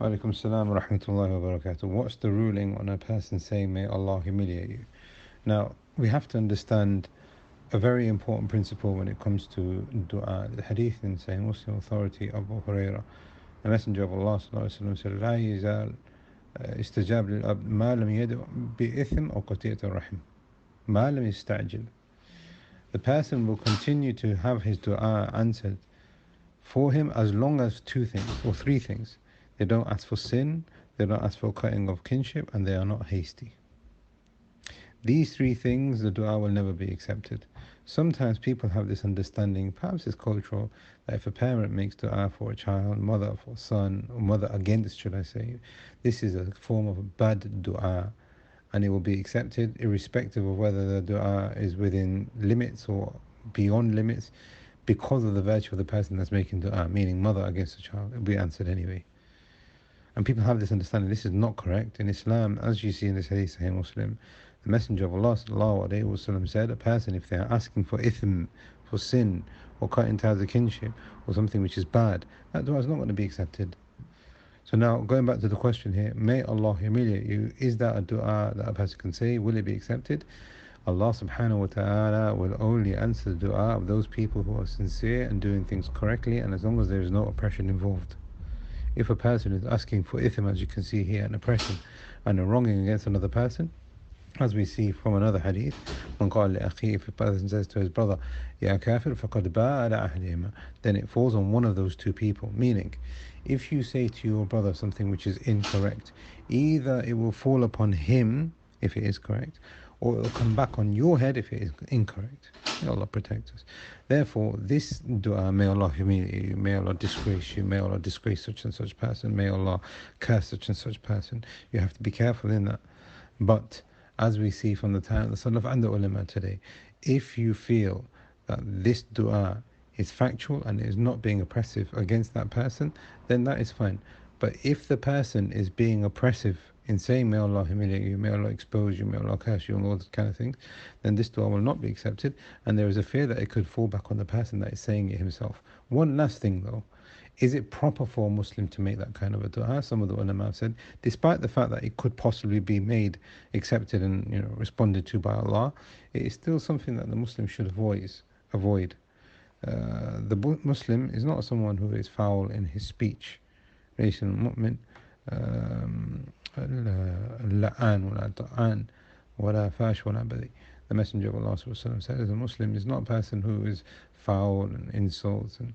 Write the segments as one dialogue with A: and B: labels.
A: Alaikum salam wa rahmatullahi wa barakatuh. What's the ruling on a person saying, may Allah humiliate you? Now, we have to understand a very important principle when it comes to dua. The hadith in Sahih Muslim authority, Abu Hurairah, the Messenger of Allah said, لا يزال استجاب للأب ما لم يدع بإثم أو قطيعة الرحم ما لم يستعجل. The person will continue to have his dua answered for him as long as two things or three things. They don't ask for sin, they don't ask for cutting of kinship, and they are not hasty. These three things, the dua will never be accepted. Sometimes people have this understanding, perhaps it's cultural, that if a parent makes dua for a child, mother for a son, or mother against, should I say, this is a form of bad dua, and it will be accepted irrespective of whether the dua is within limits or beyond limits, because of the virtue of the person that's making dua, meaning mother against the child. It will be answered anyway. And people have this understanding. This is not correct. In Islam, as you see in this hadith, Sahih Muslim, the Messenger of Allah ﷺ said, a person, if they are asking for ithm, for sin, or cutting ties of kinship, or something which is bad, that dua is not going to be accepted. So now, going back to the question here, may Allah humiliate you, is that a dua that a person can say? Will it be accepted? Allah subhanahu wa ta'ala will only answer the dua of those people who are sincere and doing things correctly, and as long as there is no oppression involved. If a person is asking for ithm, as you can see here, an oppression and a wronging against another person, as we see from another hadith, من قال لأخيه, if a person says to his brother, يا كافر فقد باء على أحدهما, then it falls on one of those two people. Meaning, if you say to your brother something which is incorrect, either it will fall upon him if it is correct, or it will come back on your head if it is incorrect. May Allah protect us. Therefore, this dua, may Allah humiliate you, may Allah disgrace you, may Allah disgrace such and such person, may Allah curse such and such person, you have to be careful in that. But as we see from the time of the Salaf and the ulama today, if you feel that this dua is factual and is not being oppressive against that person, then that is fine. But if the person is being oppressive in saying, may Allah humiliate you, may Allah expose you, may Allah curse you, and all those kind of things, then this dua will not be accepted, and there is a fear that it could fall back on the person that is saying it himself. One last thing though, is it proper for a Muslim to make that kind of a dua? Some of the ulama have said, despite the fact that it could possibly be made, accepted, and responded to by Allah, it is still something that the Muslim should avoid. The Muslim is not someone who is foul in his speech. ليس المؤمن اللعان ولا طعان ولا فاش ولا بذيء. The Messenger of Allah says, a Muslim is not a person who is foul and insults and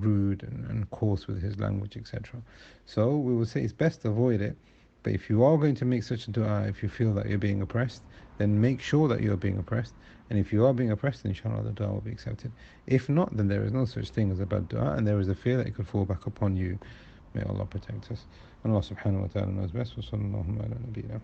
A: rude and coarse with his language, etc. So we will say it's best to avoid it. But if you are going to make such a dua, if you feel that you're being oppressed, then make sure that you're being oppressed. And if you are being oppressed, then inshallah the dua will be accepted. If not, then there is no such thing as a bad dua, and there is a fear that it could fall back upon you. May Allah protect us. And Allah subhanahu wa ta'ala knows best. Wa sallallahu ala nabiyyina.